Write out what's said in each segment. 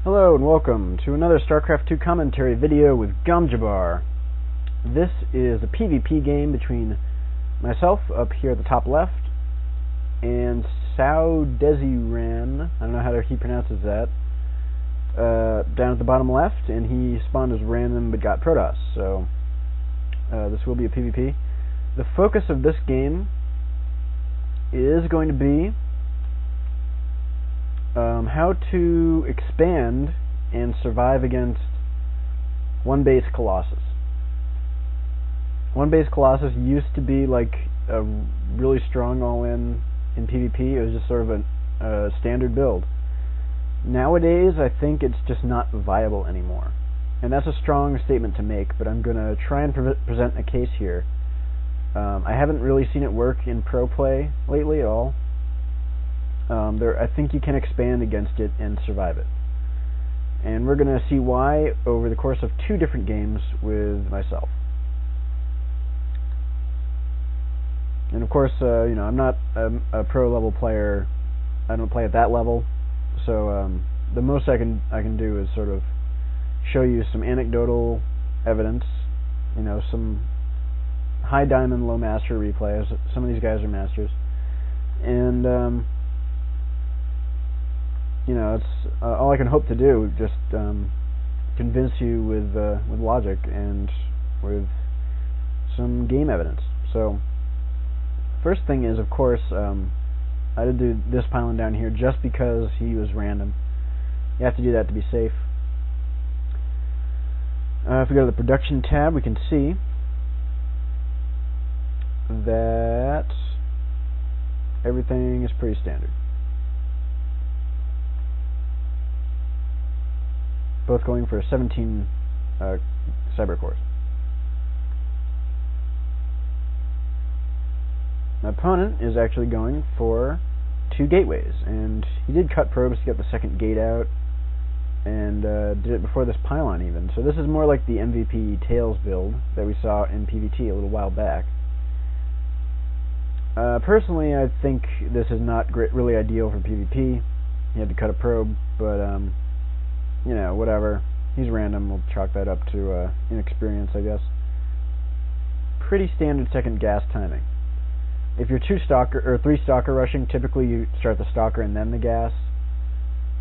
Hello and welcome to another Starcraft 2 commentary video with Gumjabar. This is a PvP game between myself up here at the top left and Desiran, I don't know how he pronounces that, down at the bottom left, and he spawned as random but got Protoss, so this will be a PvP. The focus of this game is going to be how to expand and survive against one base colossus. One base colossus used to be like a really strong all-in PvP. It was just sort of a standard build. Nowadays, I think it's just not viable anymore, and that's a strong statement to make. But I'm going to try and present a case here. I haven't really seen it work in pro play lately at all. I think you can expand against it and survive it. And we're going to see why over the course of 2 different games with myself. And of course, I'm not a pro level player. I don't play at that level. So the most I can do is sort of show you some anecdotal evidence, some high diamond, low master replays. Some of these guys are masters. And it's all I can hope to do, just convince you with logic and with some game evidence. So, first thing is, of course, I did do this pylon down here just because he was random. You have to do that to be safe. If we go to the production tab, we can see that everything is pretty standard. Both going for 17 cyber cores. My opponent is actually going for 2 gateways, and he did cut probes to get the second gate out, and did it before this pylon even. So this is more like the MVP Tails build that we saw in PvT a little while back. Personally, I think this is not really ideal for PvP. He had to cut a probe, but whatever. He's random. We'll chalk that up to inexperience, I guess. Pretty standard second gas timing. If you're 3 stalker rushing, typically you start the stalker and then the gas,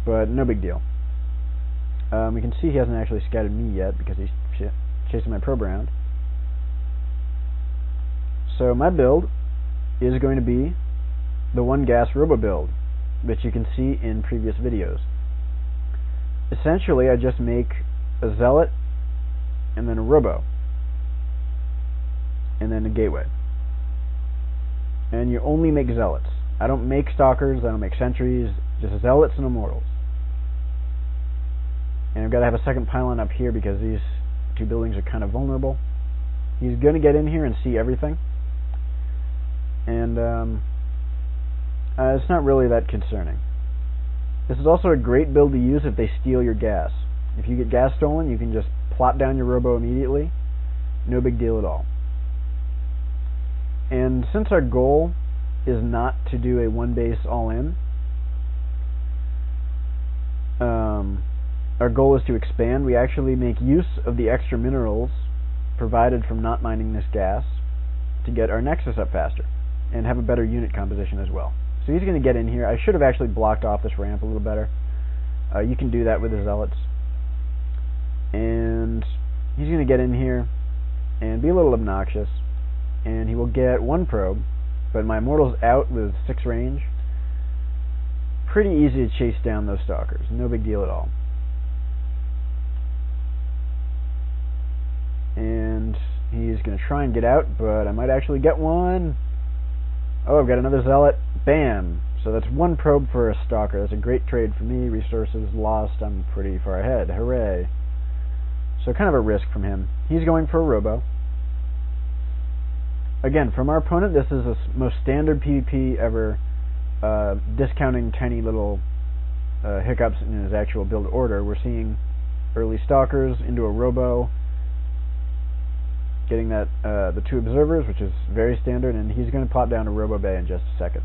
but no big deal. We can see he hasn't actually scouted me yet because he's chasing my probe around. So my build is going to be the 1 gas robo build, which you can see in previous videos. Essentially, I just make a zealot, and then a robo, and then a gateway. And you only make zealots. I don't make stalkers, I don't make sentries, just zealots and immortals. And I've got to have a second pylon up here because these 2 buildings are kind of vulnerable. He's going to get in here and see everything. And it's not really that concerning. This is also a great build to use if they steal your gas. If you get gas stolen, you can just plop down your robo immediately. No big deal at all. And since our goal is not to do a 1 base all-in, our goal is to expand. We actually make use of the extra minerals provided from not mining this gas to get our nexus up faster and have a better unit composition as well. So he's going to get in here. I should have actually blocked off this ramp a little better. You can do that with the zealots. And he's going to get in here and be a little obnoxious. And he will get 1 probe, but my immortal's out with 6 range. Pretty easy to chase down those stalkers. No big deal at all. And he's going to try and get out, but I might actually get 1. Oh, I've got another zealot. Bam! So that's 1 probe for a stalker. That's a great trade for me. Resources lost. I'm pretty far ahead. Hooray. So kind of a risk from him. He's going for a robo. Again, from our opponent, this is the most standard PvP ever, discounting tiny little hiccups in his actual build order. We're seeing early stalkers into a robo, getting that the 2 observers, which is very standard, and he's going to pop down to robo bay in just a second.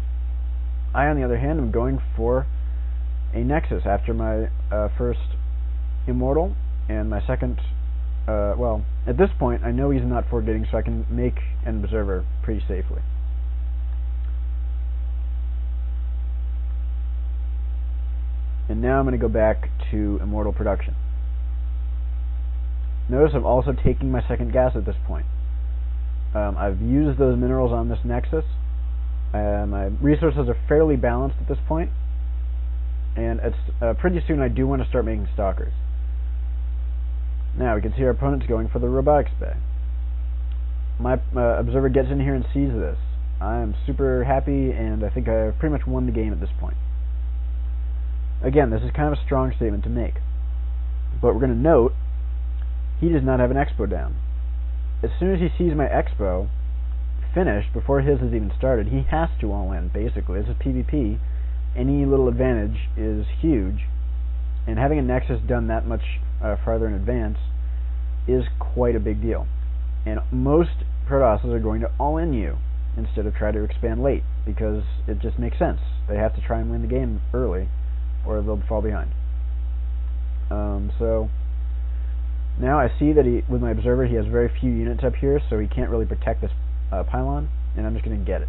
I, on the other hand, am going for a nexus after my first immortal, and my second, well, at this point, I know he's not forgetting, so I can make an observer pretty safely. And now I'm going to go back to immortal production. Notice I'm also taking my second gas at this point. I've used those minerals on this nexus. My resources are fairly balanced at this point, and it's pretty soon I do want to start making stalkers. Now we can see our opponent's going for the robotics bay. My observer gets in here and sees this. I'm super happy, and I think I've pretty much won the game at this point. Again, this is kind of a strong statement to make, but we're going to note he does not have an expo down. As soon as he sees my expo finished, before his has even started, he has to all in, basically. This is PvP. Any little advantage is huge, and having a nexus done that much farther in advance is quite a big deal. And most Protosses are going to all in you instead of try to expand late, because it just makes sense. They have to try and win the game early, or they'll fall behind. So now I see that with my observer he has very few units up here, so he can't really protect this pylon, and I'm just going to get it.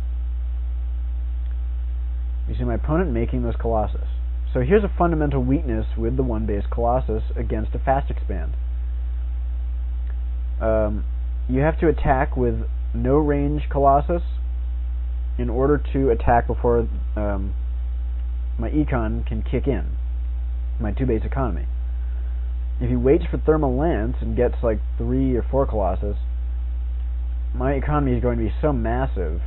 You see my opponent making those colossus. So here's a fundamental weakness with the one-base colossus against a fast expand. You have to attack with no range colossus in order to attack before my econ can kick in, my 2-base economy. If he waits for thermal lance and gets like 3 or 4 colossus, my economy is going to be so massive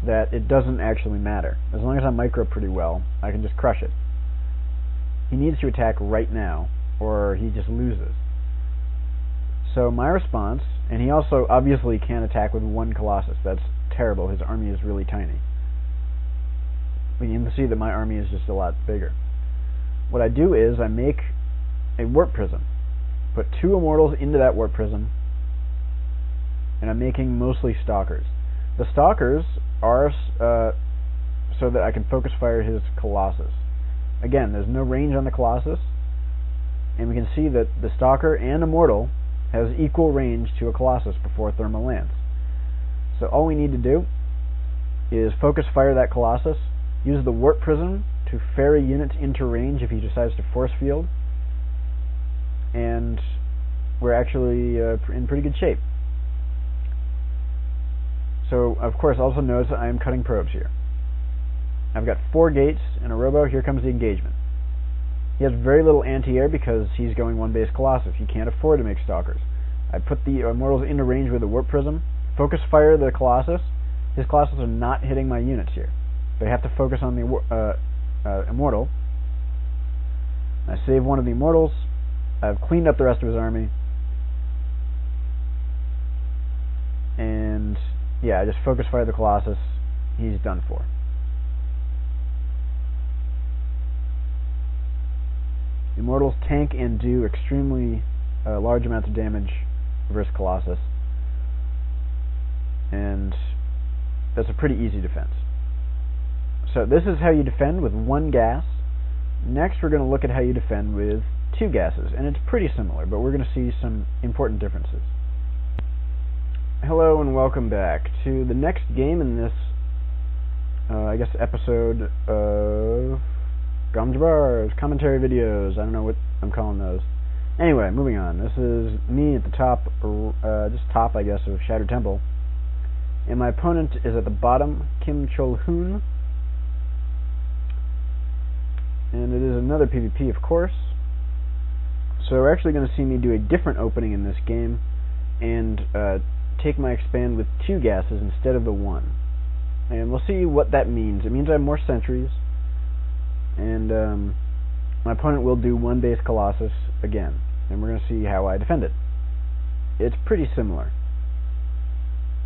that it doesn't actually matter. As long as I micro pretty well, I can just crush it. He needs to attack right now, or he just loses. So my response, and he also obviously can't attack with 1 colossus. That's terrible. His army is really tiny. But you can see that my army is just a lot bigger. What I do is I make a warp prism. Put 2 immortals into that warp prism, and I'm making mostly stalkers. The stalkers are so that I can focus fire his colossus. Again, there's no range on the colossus, and we can see that the stalker and immortal has equal range to a colossus before thermal lance. So all we need to do is focus fire that colossus, use the warp prism to ferry units into range if he decides to force field, and we're actually in pretty good shape. So, of course, also notice that I am cutting probes here. I've got 4 gates and a robo. Here comes the engagement. He has very little anti-air because he's going 1-base colossus. He can't afford to make stalkers. I put the immortals into range with the warp prism, focus fire the colossus. His colossus are not hitting my units here. They have to focus on the immortal. I save one of the immortals. I've cleaned up the rest of his army. And yeah, I just focus fire the colossus. He's done for. Immortals tank and do extremely large amounts of damage versus colossus, and that's a pretty easy defense. So this is how you defend with 1 gas. Next we're going to look at how you defend with 2 gases, and it's pretty similar, but we're going to see some important differences. Hello and welcome back to the next game in this, I guess, episode of Gamjabar's commentary videos. I don't know what I'm calling those. Anyway, moving on. This is me at the top, just top, I guess, of Shattered Temple, and my opponent is at the bottom, Kim Chol-hoon, and it is another PvP, of course. So we're actually going to see me do a different opening in this game, and take my expand with 2 gases instead of the 1. And we'll see what that means. It means I have more sentries, and my opponent will do 1-base colossus again, and we're going to see how I defend it. It's pretty similar.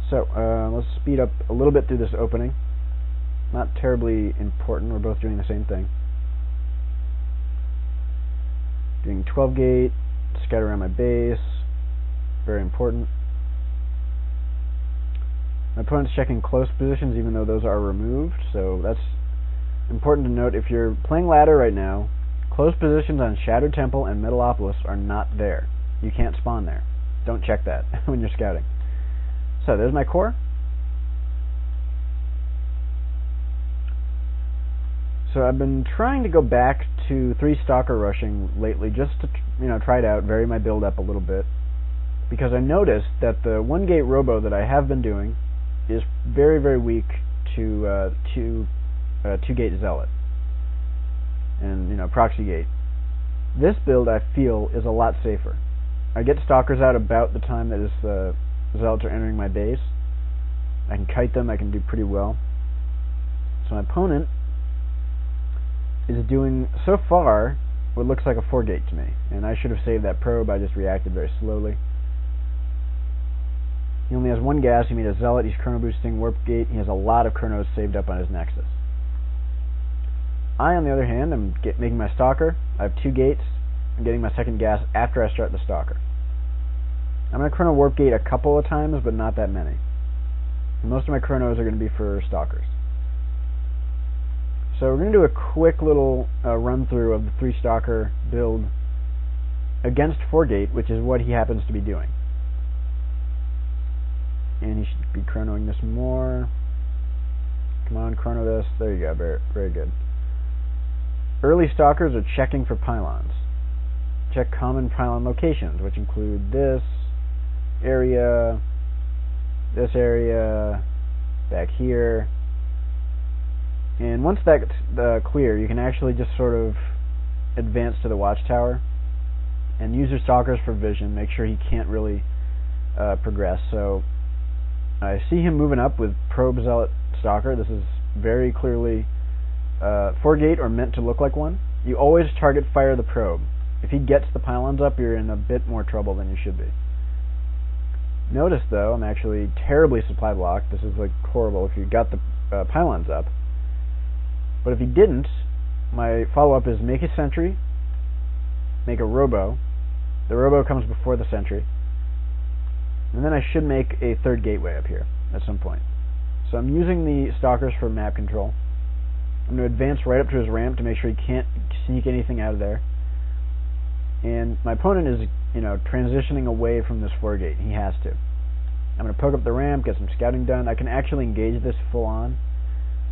So let's speed up a little bit through this opening. Not terribly important. We're both doing the same thing. Doing 12 gate, scatter around my base. Very important. My opponent's checking close positions even though those are removed, so that's important to note. If you're playing ladder right now, Close positions on Shattered Temple and Metalopolis are not there. You can't spawn there. Don't check that when you're scouting. So there's my core. So I've been trying to go back to 3 Stalker rushing lately, just to try it out, vary my build up a little bit, because I noticed that the 1-gate robo that I have been doing is very, very weak to 2-gate zealot and proxy gate. This build, I feel, is a lot safer. I get stalkers out about the time that the zealots are entering my base. I can kite them. I can do pretty well. So my opponent is doing, so far, what looks like a 4-gate to me. And I should have saved that probe. I just reacted very slowly. He only has 1 gas. He made a zealot. He's chrono boosting warp gate. He has a lot of chronos saved up on his nexus. I, on the other hand, am making my stalker. I have 2 gates. I'm getting my 2nd gas after I start the stalker. I'm going to chrono warp gate a couple of times, but not that many. And most of my chronos are going to be for stalkers. So we're going to do a quick little run through of the 3 stalker build against 4-gate, which is what he happens to be doing. And he should be chronoing this more. Come on, chrono this. There you go. Very, very good. Early stalkers are checking for pylons. Check common pylon locations, which include this area, back here. And once that's clear, you can actually just sort of advance to the watchtower and use your stalkers for vision. Make sure he can't really progress. So I see him moving up with probe zealot stalker. This is very clearly 4-gate or meant to look like one. You always target fire the probe. If he gets the pylons up, you're in a bit more trouble than you should be. Notice, though, I'm actually terribly supply blocked. This is like horrible if you got the pylons up. But if he didn't, my follow-up is make a sentry, make a robo. The robo comes before the sentry. And then I should make a 3rd gateway up here at some point. So I'm using the stalkers for map control. I'm going to advance right up to his ramp to make sure he can't sneak anything out of there. And my opponent is, transitioning away from this 4-gate. He has to. I'm going to poke up the ramp, get some scouting done. I can actually engage this full on,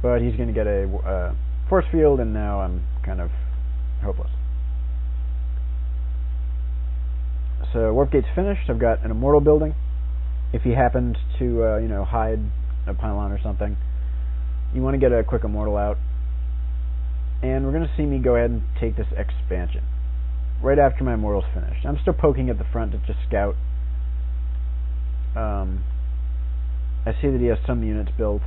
but he's going to get a force field, and now I'm kind of hopeless. So warp gate's finished. I've got an immortal building. If he happens to, hide a pylon or something, you want to get a quick immortal out. And we're going to see me go ahead and take this expansion right after my immortal's finished. I'm still poking at the front to just scout. I see that he has some units built,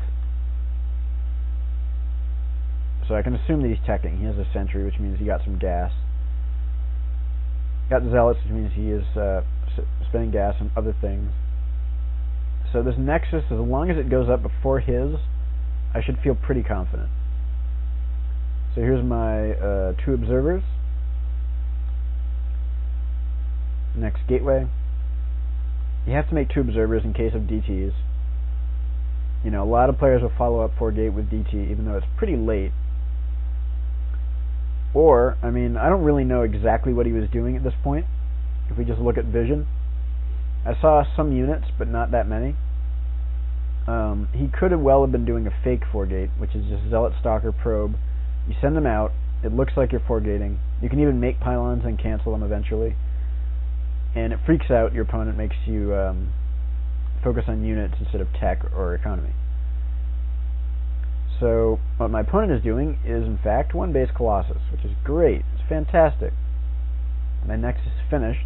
so I can assume that he's teching. He has a sentry, which means he got some gas. Got the zealots, which means he is spending gas on other things. So this nexus, as long as it goes up before his, I should feel pretty confident. So here's my 2 observers. Next gateway. You have to make 2 observers in case of DTs. A lot of players will follow up 4-gate with DT, even though it's pretty late. Or, I don't really know exactly what he was doing at this point. If we just look at vision, I saw some units, but not that many. He could have well have been doing a fake 4-gate, which is just zealot stalker probe. You send them out. It looks like you're 4-gating. You can even make pylons and cancel them eventually. And it freaks out your opponent, makes you focus on units instead of tech or economy. So what my opponent is doing is, in fact, 1-base colossus, which is great. It's fantastic. My nexus is finished.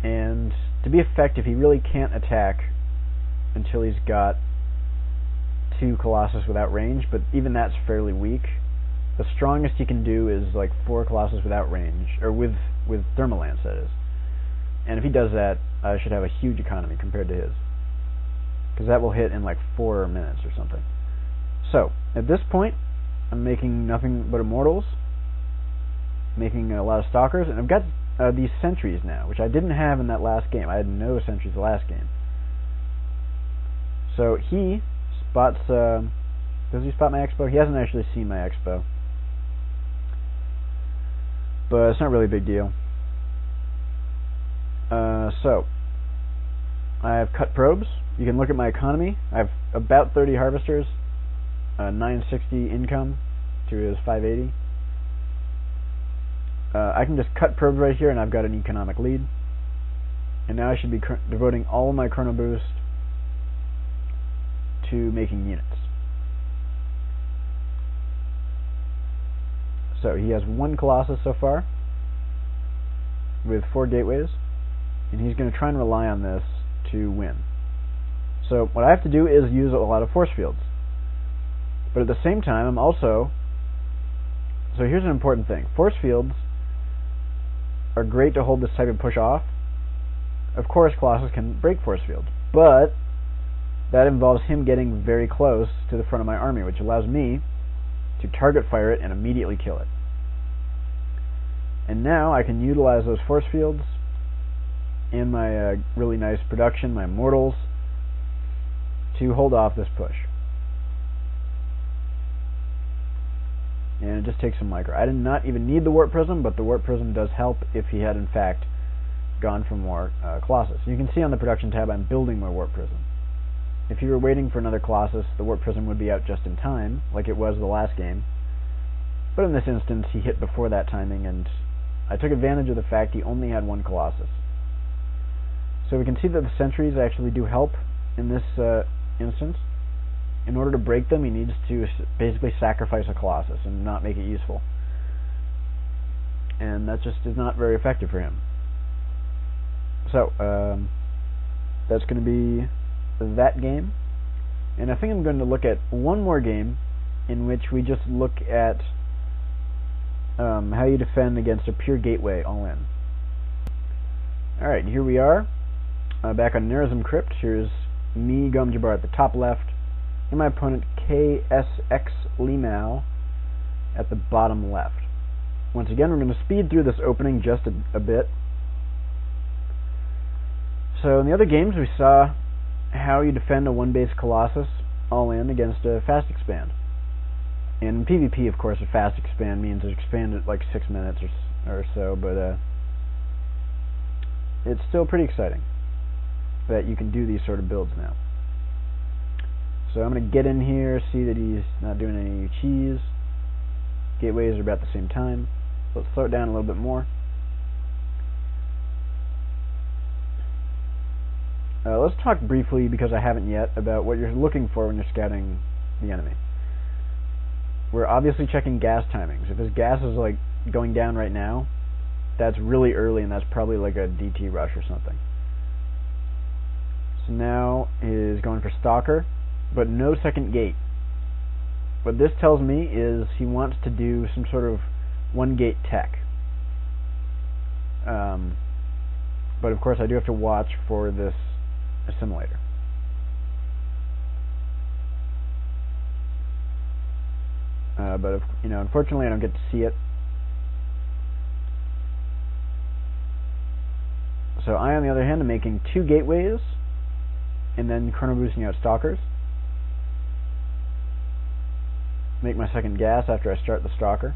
And to be effective, he really can't attack until he's got 2 colossus without range, but even that's fairly weak. The strongest he can do is like 4 colossus without range, or with thermal lance, that is. And if he does that, I should have a huge economy compared to his, because that will hit in like 4 minutes or something. So at this point, I'm making nothing but immortals, making a lot of stalkers, and I've got these sentries now, which I didn't have in that last game. I had no sentries the last game. So he spots, does he spot my expo? He hasn't actually seen my expo. but it's not really a big deal. So I have cut probes. You can look at my economy. I have about 30 harvesters, 960 income to his 580. I can just cut probes right here, and I've got an economic lead. And now I should be devoting all of my chrono boost to making units. So he has 1 colossus so far, with 4 gateways, and he's going to try and rely on this to win. So what I have to do is use a lot of force fields. But at the same time, I'm also... So here's an important thing. Force fields are great to hold this type of push off. Of course, Colossus can break force fields, but that involves him getting very close to the front of my army, which allows me to target fire it and immediately kill it. And now I can utilize those force fields in my really nice production, my mortals, to hold off this push. And it just takes some micro. I did not even need the warp prism, but the warp prism does help if he had in fact gone for more Colossus. You can see on the production tab I'm building my warp prism. If you were waiting for another Colossus, the warp prism would be out just in time, like it was the last game. But in this instance, he hit before that timing, and I took advantage of the fact he only had 1 Colossus. So we can see that the sentries actually do help in this instance. In order to break them, he needs to basically sacrifice a Colossus and not make it useful. And that just is not very effective for him. So, that's going to be that game. And I think I'm going to look at one more game in which we just look at how you defend against a pure gateway all in. Alright, here we are. Back on Nerazim Crypt. Here's me, Gumjabar, at the top left, and my opponent KSX Limao at the bottom left. Once again, we're going to speed through this opening just a bit. So in the other games, we saw how you defend a 1-base Colossus all in against a fast expand. In PvP, of course, a fast expand means it expanded like 6 minutes or so, but it's still pretty exciting that you can do these sort of builds now. So I'm going to get in here, see that he's not doing any cheese. Gateways are about the same time. Let's slow it down a little bit more. Let's talk briefly, because I haven't yet, about what you're looking for when you're scouting the enemy. We're obviously checking gas timings. If his gas is like going down right now, that's really early, and that's probably like a DT rush or something. So now is going for Stalker, but no second gate. What this tells me is he wants to do some sort of 1-gate tech. But of course I do have to watch for this assimilator. But if, unfortunately I don't get to see it. So I, on the other hand, am making 2 gateways and then chrono boosting out stalkers. Make my second gas after I start the stalker.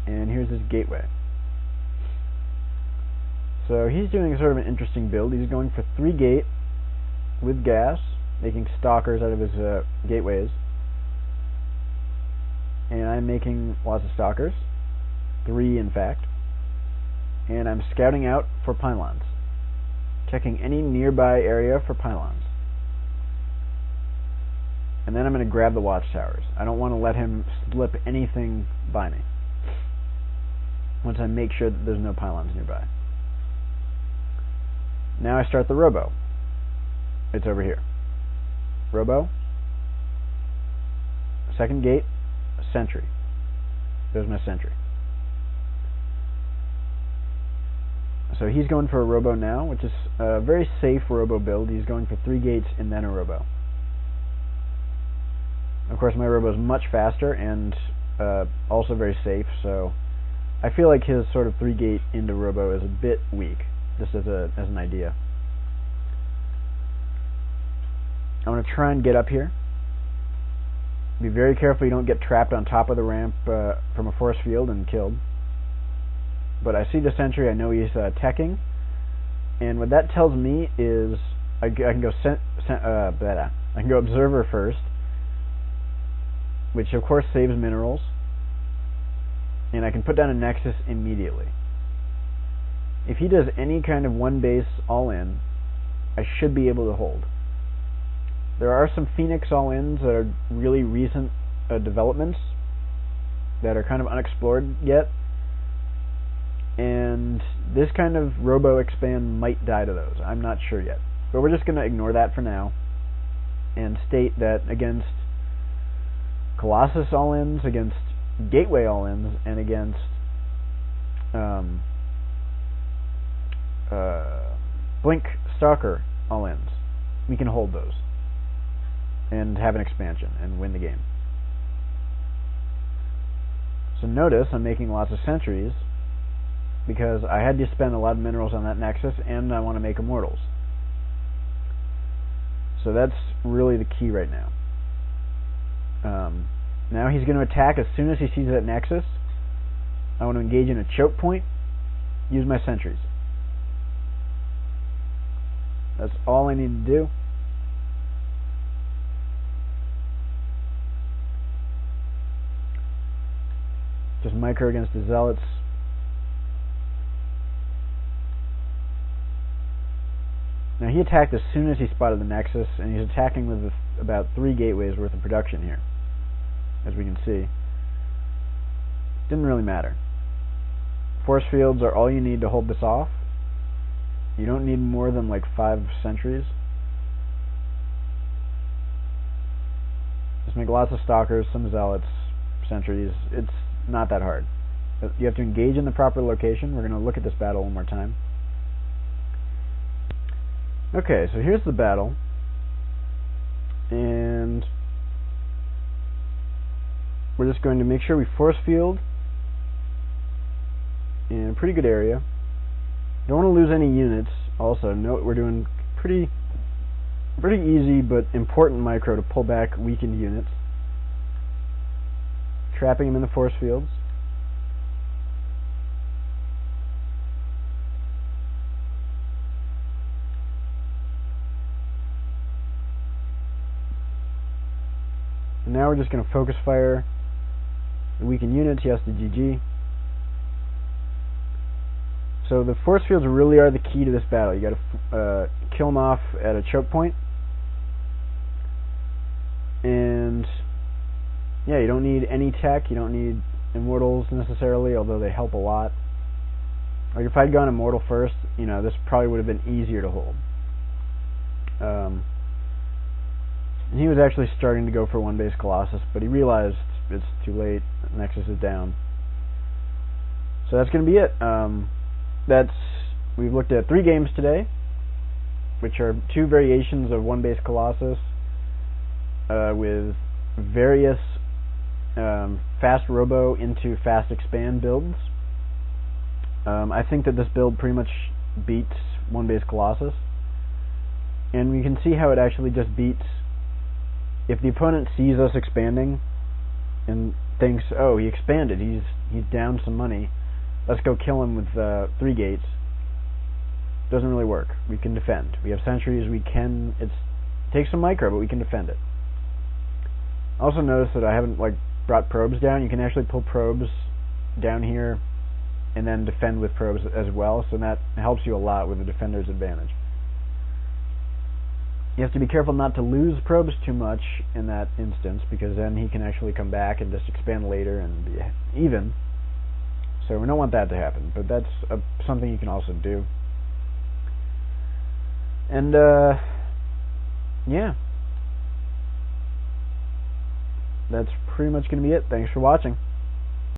And here's his gateway. So he's doing sort of an interesting build. He's going for 3 gate with gas, making stalkers out of his gateways. And I'm making lots of stalkers, 3 in fact. And I'm scouting out for pylons, checking any nearby area for pylons. And then I'm going to grab the watchtowers. I don't want to let him slip anything by me once I make sure that there's no pylons nearby. Now I start the robo. It's over here. Robo, second gate, sentry. There's my sentry. So he's going for a robo now, which is a very safe robo build. He's going for 3 gates and then a robo. Of course, my robo is much faster and also very safe, so I feel like his sort of 3-gate into robo is a bit weak, just as an idea. I'm going to try and get up here. Be very careful you don't get trapped on top of the ramp from a force field and killed. but I see the sentry, I know he's teching, and what that tells me is I can go I can go observer first, which of course saves minerals, and I can put down a nexus immediately. If he does any kind of one base all-in, I should be able to hold. There are some Phoenix all-ins that are really recent developments that are kind of unexplored yet, and this kind of robo expand might die to those. I'm not sure yet, but we're just going to ignore that for now and state that against Colossus all-ins, against Gateway all-ins, and against Blink Stalker all-ins, we can hold those and have an expansion and win the game. So notice I'm making lots of sentries because I had to spend a lot of minerals on that nexus, and I want to make immortals. So that's really the key right now. Now he's going to attack as soon as he sees that nexus. I want to engage in a choke point, use my sentries. That's all I need to do. Just micro against the zealots. Now he attacked as soon as he spotted the nexus, and he's attacking with about 3 gateways worth of production here, as we can see. Didn't really matter. Force fields are all you need to hold this off. You don't need more than like 5 sentries. Just make lots of stalkers, some zealots, sentries. It's not that hard. You have to engage in the proper location. We're going to look at this battle one more time. Okay, so here's the battle, and we're just going to make sure we force field in a pretty good area. Don't want to lose any units. Also, note we're doing pretty easy but important micro to pull back weakened units. Trapping them in the force fields. And now we're just going to focus fire the weakened units. Yes, the GG. So the force fields really are the key to this battle. You got to kill them off at a choke point, and yeah, you don't need any tech. You don't need immortals necessarily, although they help a lot. Like if I'd gone immortal first, you know, this probably would have been easier to hold. And he was actually starting to go for one base Colossus, but he realized it's too late. Nexus is down. So that's going to be it. We've looked at 3 games today, which are 2 variations of one base Colossus with various fast robo into fast expand builds. I think that this build pretty much beats one base Colossus, and we can see how it actually just beats. If the opponent sees us expanding and thinks, oh, he expanded, he's down some money, let's go kill him with 3 gates, doesn't really work. We can defend. We have sentries. It takes some micro, but we can defend it. Also notice that I haven't brought probes down. You can actually pull probes down here and then defend with probes as well, so that helps you a lot with the defender's advantage. You have to be careful not to lose probes too much in that instance, because then he can actually come back and just expand later and be even. So we don't want that to happen, but that's something you can also do. And yeah, that's pretty much going to be it. Thanks for watching.